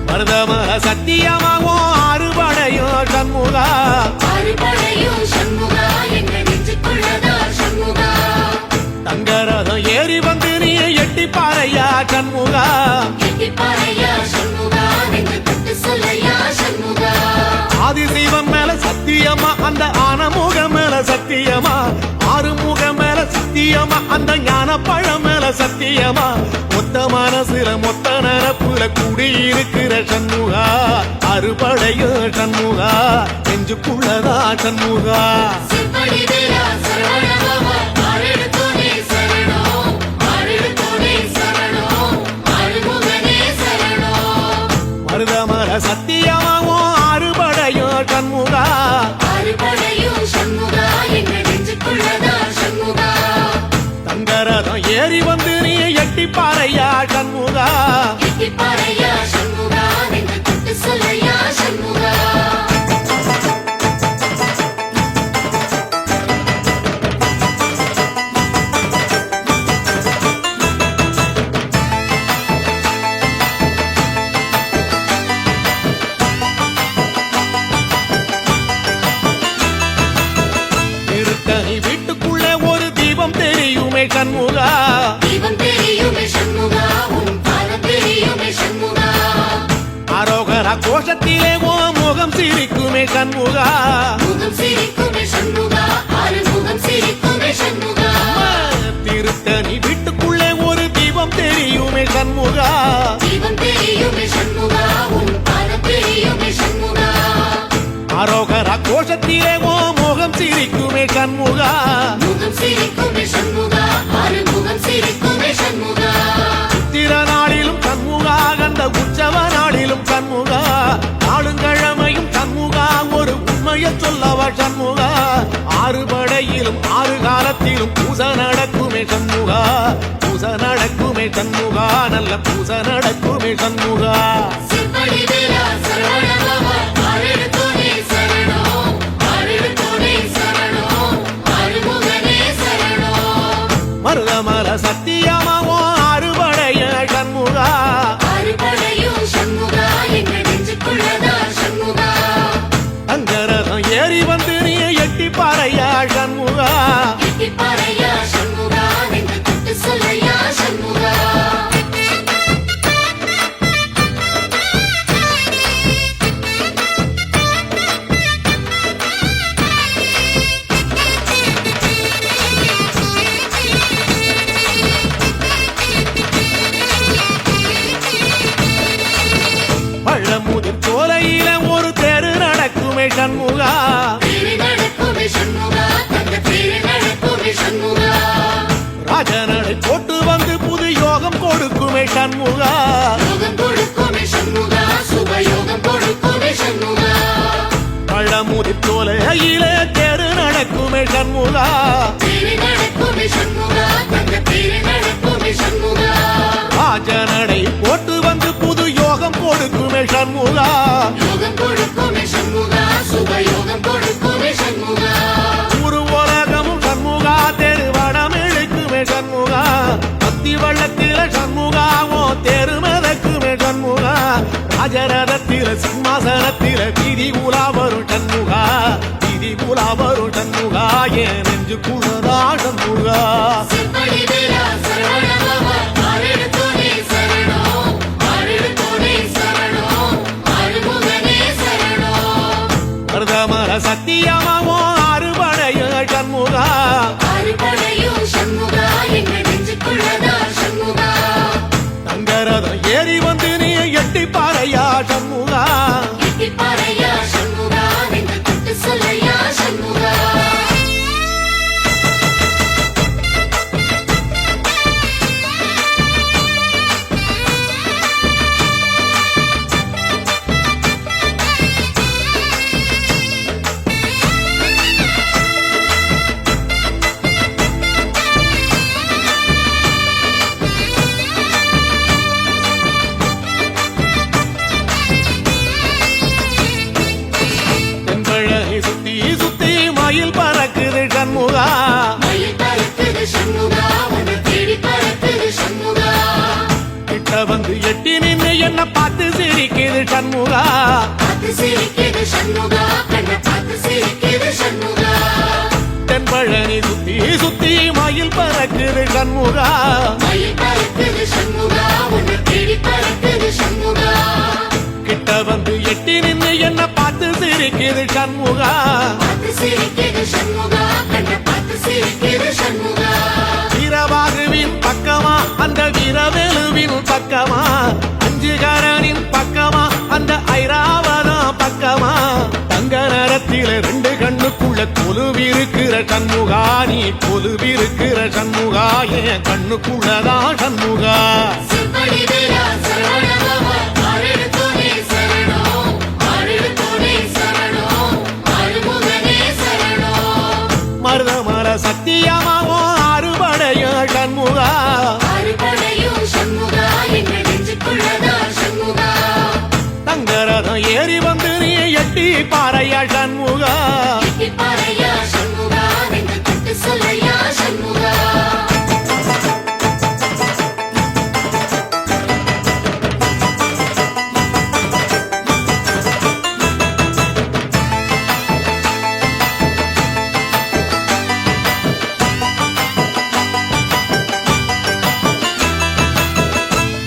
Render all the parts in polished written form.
மருதமர சத்தியமாவோ அறுபடையோ சண்முகா தங்கரதம் ஏறி வந்து நீ எட்டி பாறையா சண்முகா ஆதிசைவம் மேல சத்தியமா அந்த ஆனமுகம் மேல சத்தியமா ஆறுமுகம் மேல சத்தியமா அந்த ஞான பழம் மேல சத்தியமா மொத்த மனசுல மொத்த நரப்புல குடியிருக்கிற சண்முகா அறுபடையோ சண்முகா நெஞ்சுக்குள்ளதா சண்முகா மருதமர சத்தியமாவோ அறுபடையோ சண்முகா தங்கரதம் ஏறி வந்து நீ எட்டி பாறையா சண்முகா வீட்டுக்குள்ளே ஒரு தீபம் தெரியுமே சண்முகா அரோகரா கோஷத்திலே ஓ முகம் சிரிக்குமே சண்முகா திருத்தணி வீட்டுக்குள்ளே ஒரு தீபம் தெரியுமே சண்முகா அரோகரா கோஷத்திலே ஓ முகம் சிரிக்குமே சண்முகா சித்திர நாளிலும் சண்முகா கண்ட உற்சவ நாளிலும் சண்முகா நாளுங்கிழமையும் சண்முகா ஒரு உண்மையை சொல்லவா சண்முகா ஆறுபடையிலும் ஆறு காலத்திலும் பூச நடக்குமே சண்முகா பூச நடக்குமே சண்முகா நல்ல பூச நடக்குமே சண்முகா மருதமர சத்தியமாவோ அறுபடைய சண்முகா தங்கரதம் ஏறி வந்து நீ எட்டி பாறையா சண்முகா பழமுதிர் சோலையில ஒரு தெரு நடக்குமே சண்முகா ராஜனடை போட்டு வந்து புது யோகம் கொடுக்குமே சண்முகா பழமுதிர் சோலையில தெரு நடக்குமே சண்முகா ராஜனடை போட்டு வந்து புது யோகம் கொடுக்குமே சண்முகா ஊரு உலகமும் சண்முகா தெருவடம் இழுக்குமே சண்முகா பத்தி வள்ளத்தில சண்முகாவோ தெரு மிதக்குமே சண்முகா ராஜரதத்தில சிம்மாசனத்தில வீதி உலா வரும் சண்முகா வீதி உலா வரும் சண்முகா என் நெஞ்சு குளரா சண்முகா மருதமர சத்தியமாவோ அறுபடைய சண்முகா தங்கரதம் ஏறி வந்து நீ எட்டி பாறையா சண்முகா பார்த்து சிரிக்குது சண்முகா பார்த்து சிரிக்குது சண்முகா கண்ணை பார்த்து சிரிக்குது சண்முகா தென்பழனி சுத்தி சுத்தி மயில் பறக்குது சண்முகா மயில் பறக்குது சண்முகா உன்னை தேடி பறக்குது சண்முகா கிட்ட வந்து எட்டி நின்னு என்ன பார்த்து சிரிக்குது சண்முகா பார்த்து சிரிக்குது சண்முகா கண்ணை பார்த்து சிரிக்குது சண்முகா வீரபாகுவின் பக்கமா அந்த வீரவேலுவின் பக்கமா அஞ்சுகரனின் பக்கமா அந்த ஐராவதம் பக்கமா தங்க நேரத்தில ரெண்டு கண்ணுக்குள்ள கொலுவிருக்கிற சண்முகா நீ கொலுவிருக்கிற சண்முகா என் கண்ணுக்குள்ளதான் சண்முகா செம்படி வீரா சரவணபவா ஆறெடுத்தோனே சரணம் ஆறெடுத்தோனே சரணம் ஆறுமுகனே சரணம் மருதமர சத்தியமாவோ அறுபடைய சண்முகா அறுபடையும் சண்முகா எங்க நெஞ்சுக்குள்ளதா சண்முகா தங்கரதம் ஏறி வந்து நீ எட்டி பாறையா சண்முகா பாறையா சண்முகா நெஞ்சு தொட்டு சொல்லையா சண்முகா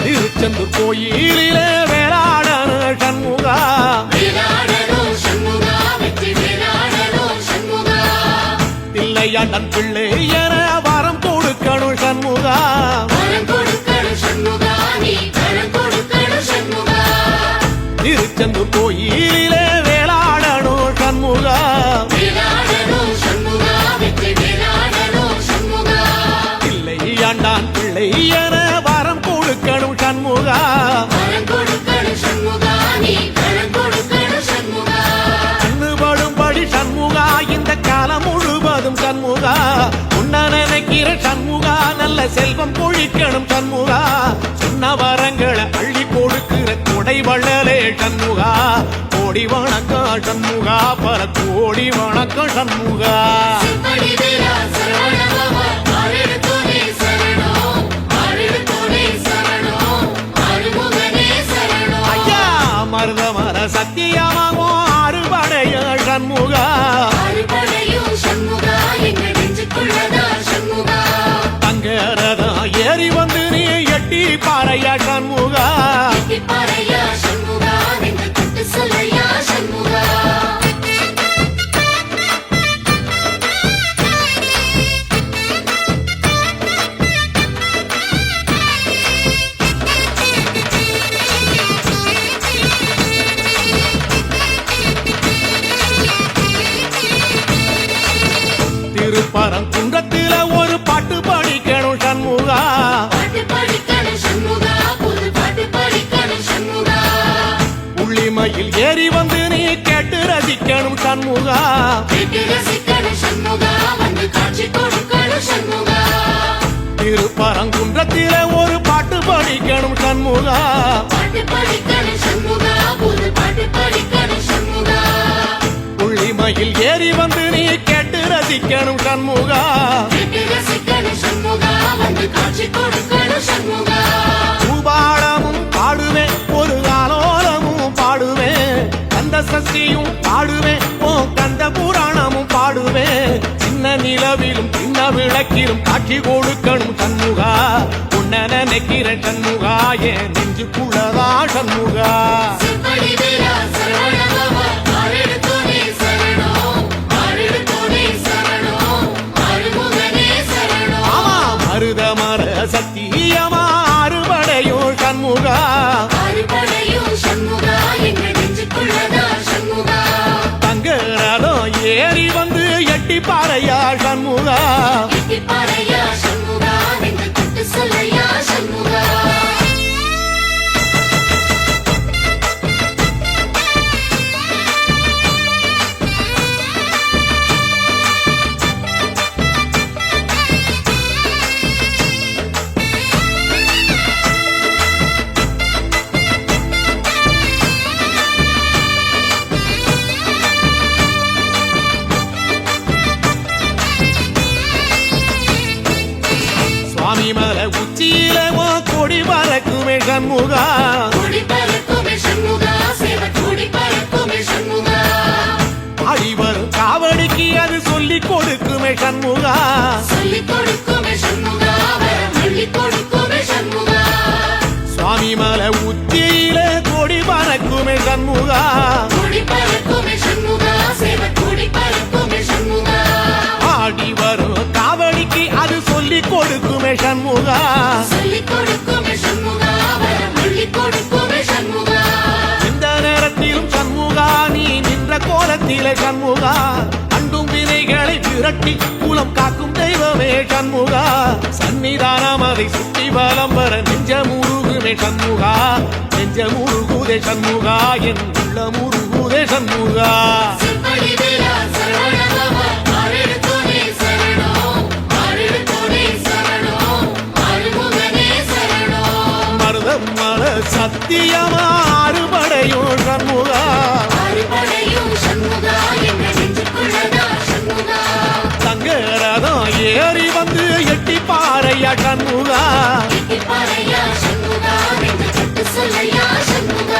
திருச்செந்தூர் கோயிலிலே வேளாடன சண்முகா வேலாடணும் சண்முகா வெற்றி வேலாடணும் சண்முகா பிள்ளையாண்டன் பிள்ளை என வரம் கொடுக்கணும் சண்முகா வரம் கொடுக்கணும் சண்முகா நீ வரம் கொடுக்கணும் சண்முகா திருச்செந்தூர் கோயிலிலே வேளாடணும் சண்முகா வேலாடணும் சண்முகா வெற்றி வேலாடணும் சண்முகா பிள்ளையாண்டான் பிள்ளை என வரம் கொடுக்கணும் சண்முகா வரம் கொடுக்கணும் சண்முகா நீ வரம் கொடுக்கணும் சண்முகா கண்ணுபடும்படி சண்முகா இந்த காலம் முழுவதும் சண்முகா உன்ன நினைக்கிற சண்முகா நல்ல செல்வம் பொழிக்கணும் சண்முகா சொன்ன வரங்களை அள்ளி கொடுக்கிற கொடை வள்ளலே சண்முகா கோடி வணக்கம் சண்முகா பல கோடி வணக்கம் சண்முகா செம்படி வீரா சரவணபவா ஆறெடுத்தோனே சரணம் ஆறெடுத்தோனே சரணம் ஆறுமுகனே சரணம் ஐயா மருதமர சத்தியமாவோ அறுபடைய சண்முகா அறுபடையும் சண்முகா எங்க நெஞ்சுக்குள்ளதா சண்முகா தங்கரதம் ஏறி வந்து நீ எட்டி பாறையா சண்முகா பாறையா சண்முகா நெஞ்சு தொட்டு சொல்லையா சண்முகா திருப்பரங்குன்றத்தில ஒரு பாட்டு படிக்கணும் சண்முகா பாட்டு படிக்கணும் சண்முகா புது பாட்டு படிக்கணும் சண்முகா உள்ளிமையில் ஏறி வந்து நீ கேட்டு ரசிக்கணும் சண்முகா கேட்டு ரசிக்கணும் சண்முகா வந்து காட்சி கொடுக்கணும் சண்முகா திருப்பரங்குன்றத்தில ஒரு பாட்டு படிக்கணும் சண்முகா பாட்டு படிக்கணும் சண்முகா புது பாட்டு படிக்கணும் சண்முகா உள்ளிமையில் ஏறி வந்து நீ கேட்டு ரசிக்கணும் சண்முகா கேட்டு ரசிக்கணும் சண்முகா வந்து காட்சி கொடுக்கணும் சண்முகா பூபாளமும் பாடுவேன் ஒரு ஆலோலமும் பாடுவேன் கந்த சஷ்டியும் பாடுவேன் ஓ கந்த புராணமும் பாடுவேன் சின்ன நிலவிலும் சின்ன விளக்கிலும் காட்சி கொடுக்கணும் சண்முகா உன்ன நினைக்கிற சண்முகா என் நெஞ்சுக்குள்ளதா சண்முகா செம்படி வீரா சரவணபவா ஆறெடுத்தோனே சரணம் ஆறெடுத்தோனே சரணம் ஆறுமுகனே சரணம் ஆமா மருதமர சத்தியமா அறுபடையோ சண்முகா அறுபடையும் சண்முகா எங்க நெஞ்சுக்குள்ளதா சண்முகா தங்கரதம் ஏறி வந்து எட்டி பாறையா சண்முகா பாறையா சண்முகா நெஞ்சு தொட்டு சொல்லையா சண்முகா சுவாமி மலை உச்சியில கொடி பறக்குமே சண்முகா கொடி பறக்குது சண்முகா கூடி பறக்குமே சண்முகா சேவை கூடி பறக்குமே சண்முகா ஆடி வரும் காவடிக்கு அது சொல்லி கொடுக்குமே சண்முகா சொல்லிக் கொடுக்குமே சண்முகா வரம் அள்ளிக் கொடுக்குமே சண்முகா இந்த நேரத்திலும் சண்முகா நீ நின்ற கோலத்திலே சண்முகா அண்டும் வினைகளை விரட்டி குலம் காக்கும் தெய்வமே சண்முகா சன்னிதானம் அதை சுற்றி வலம் வர நெஞ்ச முருகுமே சண்முகா நெஞ்ச முருகுதே சண்முகா என் உள்ள முருகுதே சண்முகா செம்படி வீரா சரவணபவா ஆரெடுத்தோனே சரணம் ஆரெடுத்தோனே சரணம் ஆறுமுகனே சரணம் மருதம் மல சத்தியமா அறுபடையும் சண்முகா ஆறுபடையும் சண்முகா என்ற நெஞ்சுக்குள்ளதா சண்முகா தங்கரதம் ஏறி வந்து எட்டி பாறையா சண்முகா பாறையா சண்முகா என்று கட்டு சொல்லையா சண்முகா